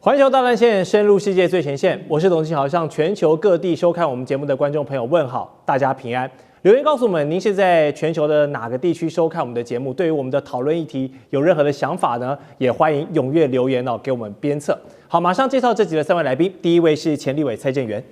環球大亂線，深入世界最前線。我是董金豪，向全球各地收看我們節目的觀眾朋友問好，大家平安。留言告訴我們，您是在全球的哪個地區收看我們的節目？對於我們的討論議題有任何的想法呢？也歡迎踴躍留言給我們鞭策。好，馬上介紹這集的3位來賓。第一位是前立委蔡正元，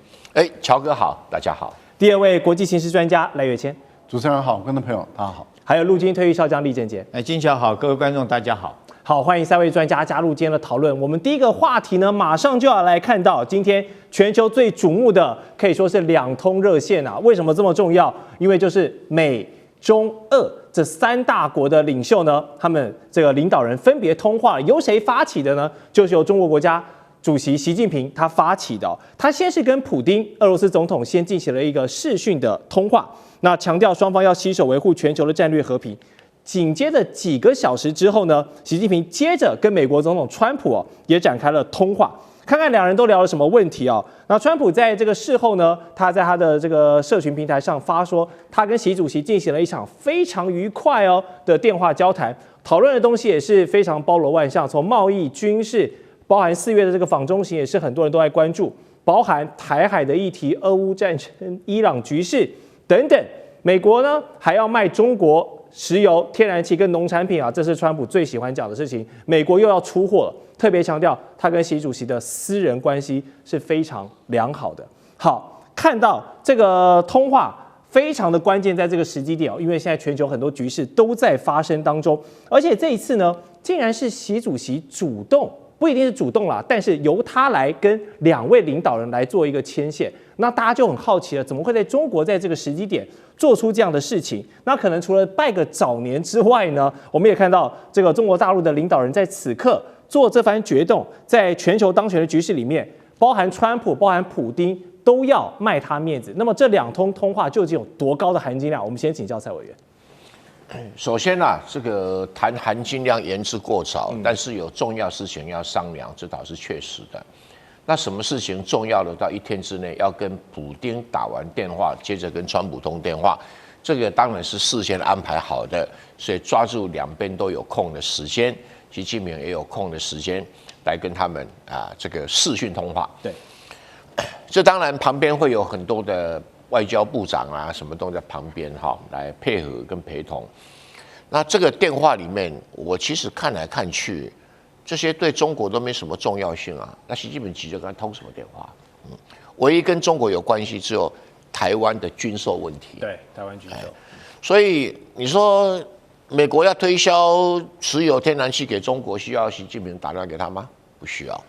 喬哥好，大家好。第二位國際情勢專家賴岳謙，主持人好，觀眾朋友大家好。還有陸軍退役少將李正傑，金橋好，各位觀眾大家好。好，歡迎3位專家加入今天的討論。我們第一個話題呢，馬上就要來看到今天全球最矚目的，可以說是兩通熱線啊。為什麼這麼重要？因為就是美、中、俄這3大國的領袖呢，他們這個領導人分別通話了。由誰發起的呢？就是由中國國家主席習近平他發起的。他先是跟普丁俄羅斯總統先進行了一個視訊的通話，那強調雙方要攜手維護全球的戰略和平。緊接着幾個小時之後呢，習近平接着跟美國總統川普也展開了通話，看看兩人都聊了什麼問題啊？那川普在這個事後呢，他在他的這個社群平台上發說，他跟習主席進行了一場非常愉快的電話交談，討論的東西也是非常包羅萬象，從貿易、軍事，包含4月的這個訪中行也是很多人都在關注，包含台海的議題、俄烏戰爭、伊朗局勢等等。美國呢還要賣中國石油、天然氣跟農產品啊，這是川普最喜歡講的事情。美國又要出貨了，特別強調他跟習主席的私人關係是非常良好的。好，看到這個通話非常的關鍵，在這個時機點因為現在全球很多局勢都在發生當中，而且這一次呢，竟然是習主席主動，不一定是主動啦，但是由他來跟2位領導人來做一個牽線。那大家就很好奇了，怎麼會在中國在這個時機點做出這樣的事情？那可能除了拜個早年之外呢，我們也看到這個中國大陸的領導人在此刻做這番決動，在全球當權的局勢裡面，包含川普、包含普丁，都要賣他面子。那麼這2通通話究竟有多高的含金量？我們先請教蔡委員。首先這個談含金量言之過早，但是有重要事情要商量，這倒是確實的。那什麼事情重要的到1天之內要跟普丁打完電話，接着跟川普通電話，這個當然是事先安排好的，所以抓住2邊都有空的時間，習近平也有空的時間來跟他們這個視訊通話。對，這當然旁邊會有很多的外交部長什麼都在旁邊來配合跟陪同。那這個電話裡面，我其實看來看去，這些對中國都沒什麼重要性啊。那習近平急着跟他通什麼電話？唯一跟中國有關係只有台灣的軍售問題。對，台灣軍售。所以你說美國要推銷石油、天然氣給中國，需要習近平打電話給他嗎？不需要。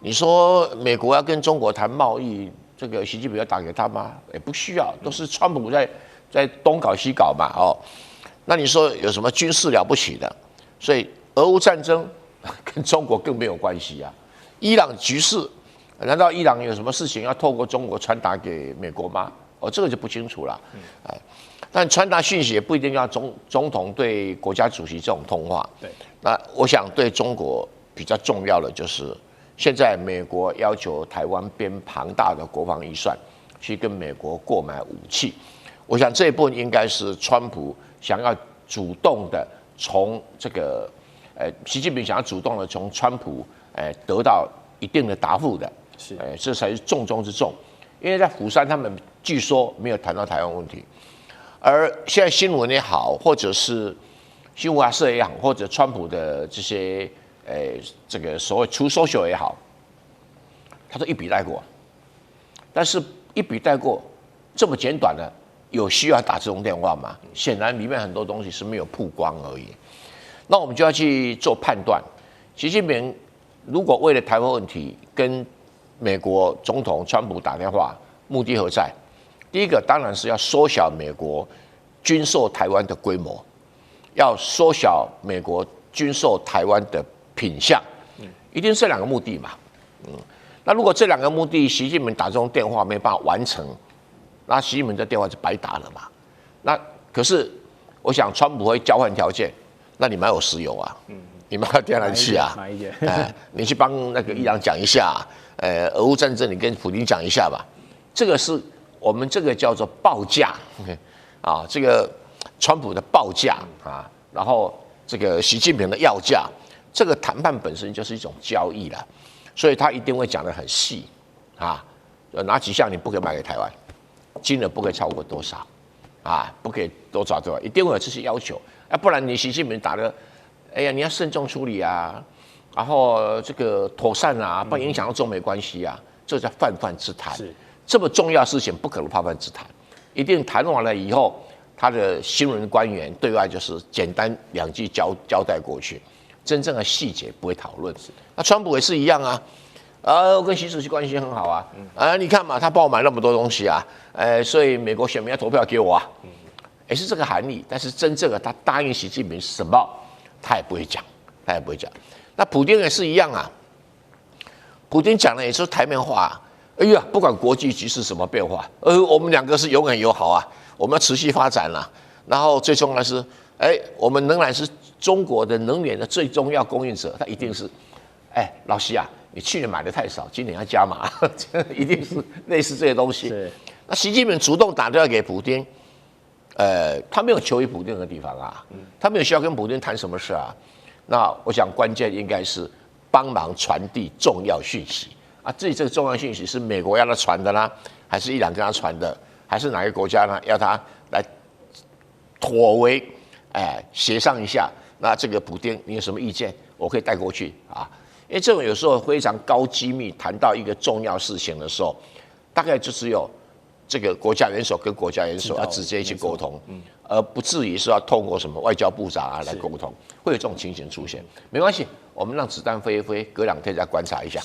你說美國要跟中國談貿易，這個習近平要打給他嗎？也不需要，都是川普在東搞西搞嘛。那你說有什麼軍事了不起的？所以俄烏戰爭跟中國更沒有關係啊。伊朗局勢，難道伊朗有什麼事情要透過中國傳達給美國嗎？這個就不清楚了。但傳達訊息也不一定要總統對國家主席這種通話。對。那我想對中國比較重要的就是，現在美國要求台灣編龐大的國防預算，去跟美國購買武器。我想這一部分應該是川普想要主動的從這個。習近平想要主動的從川普得到一定的答復的，這才是重中之重。因為在釜山他們據說沒有談到台灣問題，而現在新聞也好，或者是新華社也好，或者川普的這些這個所謂出 social 也好，他都一筆帶過。但是一筆帶過這麼簡短的，有需要打這種電話嗎？顯然裡面很多東西是沒有曝光而已。那我們就要去做判斷，習近平如果為了台灣問題跟美國總統川普打電話，目的何在？第一個當然是要縮小美國軍售台灣的規模，要縮小美國軍售台灣的品項，一定是這2個目的嘛。那如果這2個目的習近平打這種電話沒辦法完成，那習近平這電話就白打了嘛。那可是我想川普會交換條件。那你們還有石油啊，你們還有天然氣啊，你去幫那個伊朗講一下，俄烏戰爭你跟普丁講一下吧，這個是我們這個叫做報價這個川普的報價然後這個習近平的要價，這個談判本身就是一種交易了，所以他一定會講得很細啊，哪幾項你不可以賣給台灣，金額不可以超過多少啊，不可以多少多少，一定會有這些要求，不然你習近平打的，哎呀，你要慎重處理啊，然後這個妥善啊，不然影響到中美關係啊，這叫泛泛之談。這麼重要的事情不可能泛泛之談，一定談完了以後，他的新聞官員對外就是簡單2句交代過去，真正的細節不會討論。那川普也是一樣啊，我跟習主席關係很好啊，你看嘛，他幫我買那麼多東西啊，所以美國選民要投票給我啊，也是這個含義。但是真正的他答應習近平什麼，他也不會講，那普丁也是一樣啊，普丁講的也是台面話啊。哎呀，不管國際局勢什麼變化，我們2個是永遠友好啊，我們要持續發展啊。然後最重要的是，我們仍然是中國的能源的最重要供應者，他一定是，老習啊，你去年買的太少，今年要加碼，一定是類似這些東西。那習近平主動打電話給普丁，他沒有求於普丁的地方啊，他沒有需要跟普丁談什麼事啊。那我想關鍵應該是幫忙傳遞重要訊息。至於這個重要訊息是美國要他傳的呢，還是伊朗跟他傳的，還是哪個國家呢要他來妥為，協商一下？那這個普丁你有什麼意見？我可以帶過去啊。因為這種有時候非常高機密，談到一個重要事情的時候，大概就只有這個國家元首跟國家元首要直接去溝通，而不至於是要透過什麼外交部長啊來溝通，會有這種情形出現。沒關係，我們讓子彈飛一飛，隔2天再觀察一下。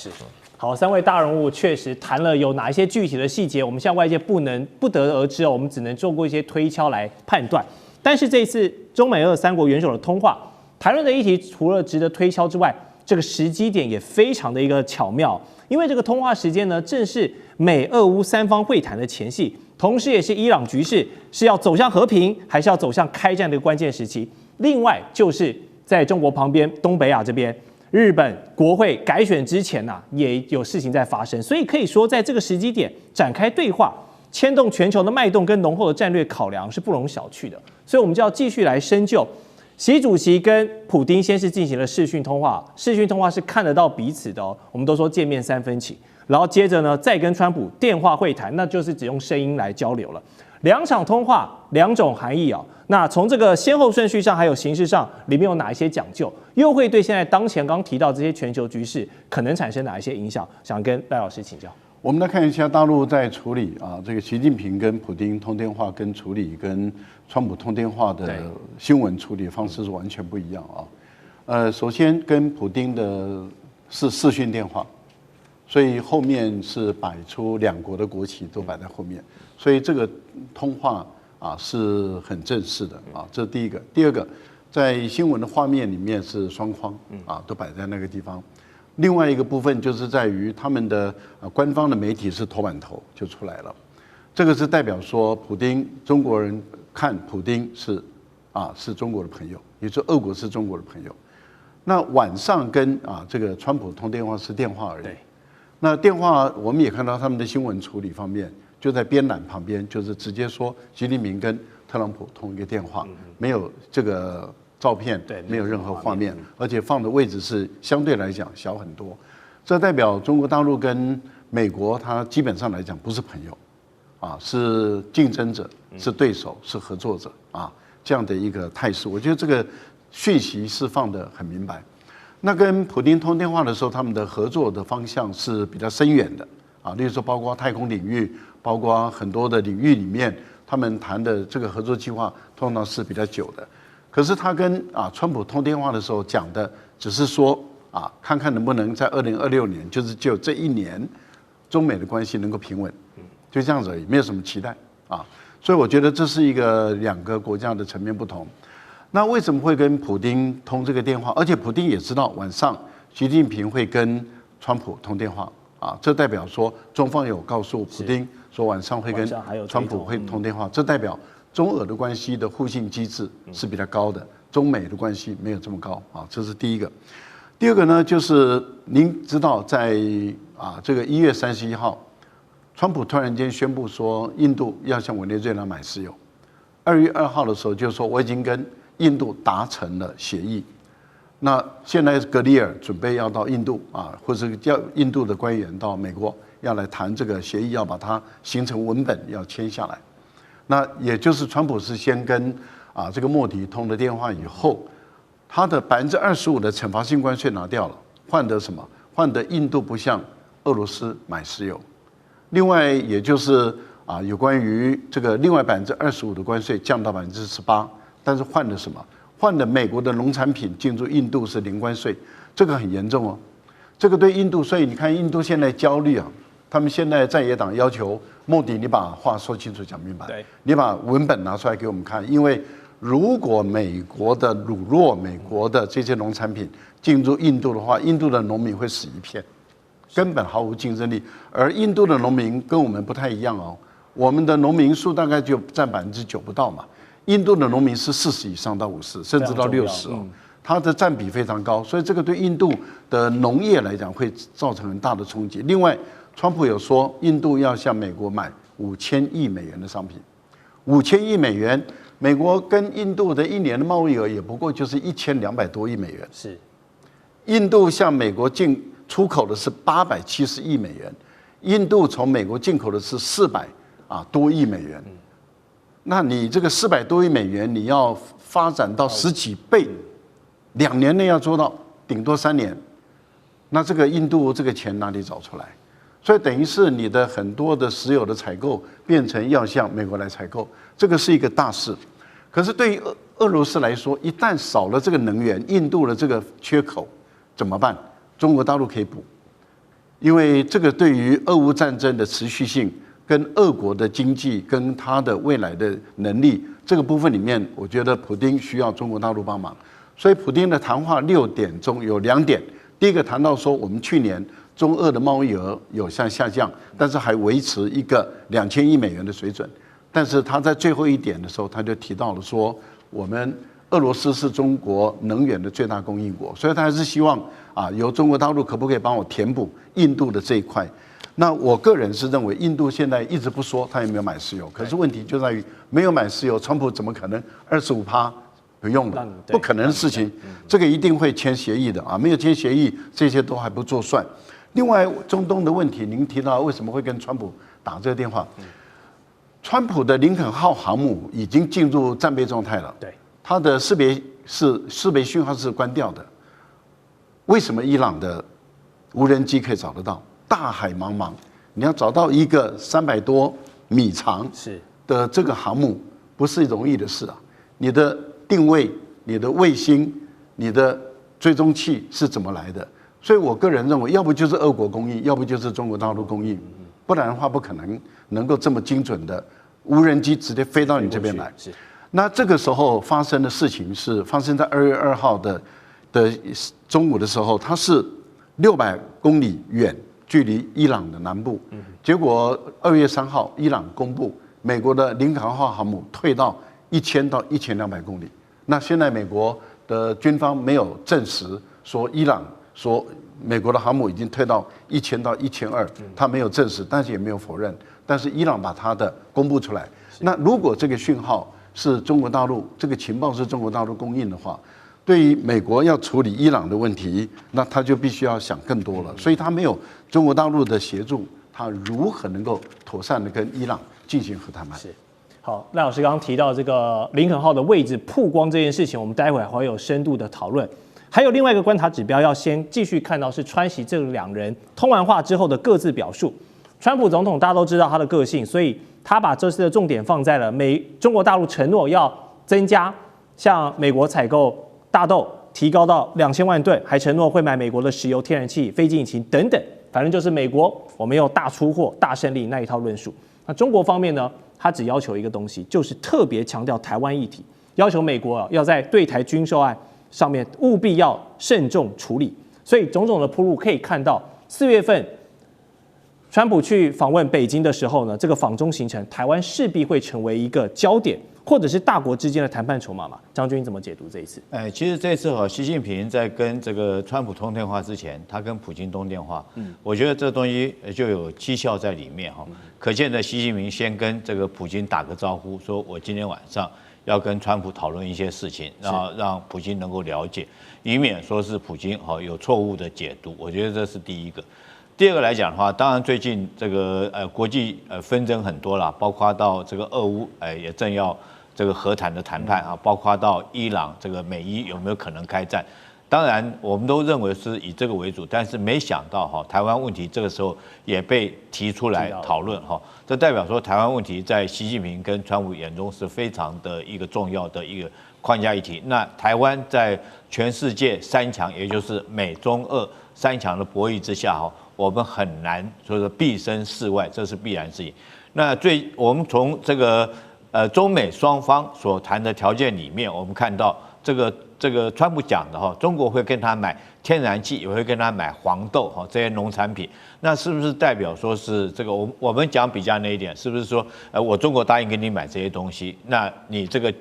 好，3位大人物確實談了有哪一些具體的細節，我們現在外界不得而知哦，我們只能做過一些推敲來判斷。但是這一次中美俄3國元首的通話，談論的議題除了值得推敲之外，這個時機點也非常的一個巧妙，因為這個通話時間呢，正是美俄烏3方會談的前夕，同時也是伊朗局勢是要走向和平，還是要走向開戰的關鍵時期。另外就是在中國旁邊東北亞這邊，日本國會改選之前也有事情在發生，所以可以說在這個時機點展開對話，牽動全球的脈動跟濃厚的戰略考量是不容小覷的。所以我們就要繼續來深究，習主席跟普丁先是進行了視訊通話，視訊通話是看得到彼此的哦，我們都說見面3分情，然後接着呢再跟川普電話會談，那就是只用聲音來交流了。2場通話2種含義哦。那從這個先後順序上，還有形式上，裡面有哪一些講究，又會對現在當前剛提到這些全球局勢可能產生哪一些影響？想跟賴老師請教。我們來看一下大陸在處理這個習近平跟普丁通電話跟處理跟川普通電話的新聞處理方式是完全不一樣啊。首先跟普丁的是視訊電話，所以後面是擺出2國的國旗都擺在後面，所以這個通話是很正式的啊，這是第一個。第二個，在新聞的畫面裡面是雙框都擺在那個地方。另外一個部分就是在於他們的官方的媒體是頭版頭就出來了，這個是代表說普丁中國人看普丁是中國的朋友，也就是俄國是中國的朋友。那晚上跟這個川普通電話是電話而已。那電話我們也看到他們的新聞處理方面，就在編欄旁邊，就是直接說習近平跟特朗普通一個電話，沒有這個照片，沒有任何畫面，而且放的位置是相對來講小很多。這代表中國大陸跟美國，它基本上來講不是朋友，是競爭者，是對手，是合作者這樣的一個態勢。我覺得這個訊息是放得很明白。那跟普丁通電話的時候，他們的合作的方向是比較深遠的例如說包括太空領域，包括很多的領域裡面，他們談的這個合作計劃通常是比較久的。可是他跟川普通電話的時候講的只是說看看能不能在2026年，就是就這1年，中美的關係能夠平穩，就這樣子而已，沒有什麼期待所以我覺得這是一個2個國家的層面不同。那為什麼會跟普丁通這個電話？而且普丁也知道晚上習近平會跟川普通電話這代表說中方有告訴普丁說晚上會跟川普會通電話，這代表中俄的關係的互信機制是比較高的，中美的關係沒有這麼高這是第一個。第二個呢，就是您知道在這個1月31號，川普突然間宣布說印度要向委內瑞拉買石油，2月2號的時候就說我已經跟印度達成了協議。那現在格里爾準備要到印度啊，或者叫印度的官員到美國，要來談這個協議，要把它形成文本，要簽下來。那也就是川普是先跟這個莫迪通了電話以後，他的25%的懲罰性關稅拿掉了，換得什麼？換得印度不向俄羅斯買石油。另外，也就是有關於這個另外25%的關稅降到18%，但是換了什麼？換的美國的農產品進入印度是零關稅，這個很嚴重哦。這個對印度，所以你看印度現在焦慮啊，他們現在在野黨要求莫迪，你把話說清楚講明白，你把文本拿出來給我們看，因為如果美國的乳酪、美國的這些農產品進入印度的話，印度的農民會死一片，根本毫無競爭力。而印度的農民跟我們不太一樣哦，我們的農民數大概就占9%不到嘛。印度的農民是40以上到50，甚至到60哦，它的占比非常高，所以這個對印度的農業來講會造成很大的衝擊。另外，川普有說印度要向美國買5000億美元的商品，5000億美元，美國跟印度的一年的貿易額也不過就是1200多億美元。是，印度向美國出口的是870億美元，印度從美國進口的是400多億美元。那你這個400多億美元，你要發展到10幾倍，2年內要做到，頂多3年。那這個印度這個錢哪裡找出來？所以等於是你的很多的石油的採購變成要向美國來採購，這個是一個大事。可是對於俄羅斯來說，一旦少了這個能源，印度的這個缺口怎麼辦？中國大陸可以補，因為這個對於俄烏戰爭的持續性，跟俄國的經濟跟他的未來的能力這個部分裡面，我覺得普丁需要中國大陸幫忙。所以普丁的談話6點中有2點，第一個談到說我們去年中俄的貿易額有向下降，但是還維持一個2000億美元的水準。但是他在最後一點的時候，他就提到了說，我們俄羅斯是中國能源的最大供應國，所以他還是希望由中國大陸可不可以幫我填補印度的這一塊。那我個人是認為，印度現在一直不說他有沒有買石油，可是問題就在於沒有買石油，川普怎麼可能25%不用了？不可能的事情，這個一定會簽協議的啊！沒有簽協議，這些都還不作算。另外，中東的問題，您提到為什麼會跟川普打這個電話？川普的林肯號航母已經進入戰備狀態了，對，它的識別訊號是關掉的。為什麼伊朗的無人機可以找得到？大海茫茫，你要找到一個300多米長的這個航母，不是容易的事啊！你的定位、你的衛星、你的追蹤器是怎麼來的？所以我個人認為，要不就是俄國供應，要不就是中國大陸供應，不然的話不可能夠這麼精準的無人機直接飛到你這邊來。那這個時候發生的事情是發生在2月2號的中午的時候，它是600公里遠。距離伊朗的南部，結果2月3號，伊朗公布美國的林肯號航母退到1000到1200公里。那現在美國的軍方沒有證實說伊朗說美國的航母已經退到1000到1200，他沒有證實，但是也沒有否認。但是伊朗把他的公布出來。那如果這個訊號是中國大陸，這個情報是中國大陸供應的話，對於美國要處理伊朗的問題，那他就必須要想更多了。所以他沒有中國大陸的協助，他如何能夠妥善的跟伊朗進行和談判？是。好，賴老師剛剛提到這個林肯號的位置曝光這件事情，我們待會還會有深度的討論。還有另外一個觀察指標，要先繼續看到是川習這2人通完話之後的各自表述。川普總統大家都知道他的個性，所以他把這次的重點放在了中國大陸承諾要增加向美國採購大豆，提高到2000萬噸，還承諾會買美國的石油、天然氣、飛機引擎等等，反正就是美國我們有大出貨、大勝利那一套論述。那中國方面呢，他只要求一個東西，就是特別強調台灣議題，要求美國要在對台軍售案上面務必要慎重處理。所以種種的鋪路可以看到，4月份川普去訪問北京的時候呢，這個訪中行程，台灣勢必會成為一個焦點，或者是大國之間的談判籌碼嘛？將軍你怎麼解讀這一次？其實這一次習近平在跟這個川普通電話之前，他跟普京通電話，我覺得這東西就有績效在裡面哈。可見的，習近平先跟這個普京打個招呼，說我今天晚上要跟川普討論一些事情，然後讓普京能夠了解，以免說是普京有錯誤的解讀。我覺得這是第一個。第二個來講的話，當然最近這個國際紛爭很多啦，包括到這個俄烏也正要這個和談的談判啊，包括到伊朗這個美伊有沒有可能開戰？當然我們都認為是以這個為主，但是沒想到台灣問題這個時候也被提出來討論哈，這代表說台灣問題在習近平跟川普眼中是非常的一個重要的一個框架議題。那台灣在全世界三強，也就是美中俄三強的博弈之下我們很難說是避身事外，這是必然事情。那我們從這個中美雙方所談的條件裡面，我們看到這個川普講的中國會跟他買天然氣，也會跟他買黃豆這些農產品，那是不是代表說是這個我們講比較那一點，是不是說我中國答應給你買這些東西，那你這個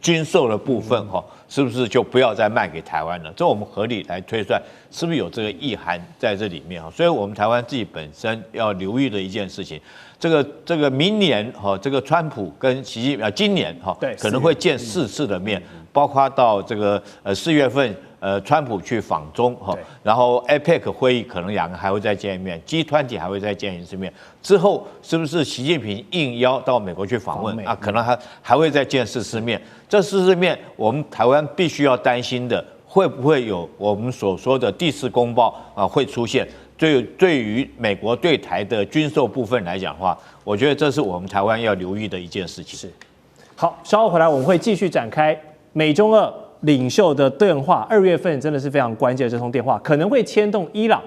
軍售的部分是不是就不要再賣給台灣了？這我們合理來推算，是不是有這個意涵在這裡面？所以我們台灣自己本身要留意的一件事情，這個明年這個川普跟習近平今年可能會見4次的面，包括到這個4月份川普去訪中然後 APEC 會議可能兩個還會再見一面，G20還會再見一次面，之後是不是習近平應邀到美國去訪問啊？可能還會再見4次面。這4次面，我們台灣必須要擔心的，會不會有我們所說的第4公報會出現？對於美國對台的軍售部分來講的話，我覺得這是我們台灣要留意的一件事情。是，好，稍後回來我們會繼續展開美中俄領袖的對話。2月份真的是非常關鍵的這通電話，可能會牽動伊朗、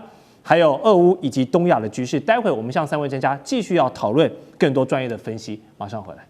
還有俄烏以及東亞的局勢。待會我們向3位專家繼續要討論更多專業的分析，馬上回來。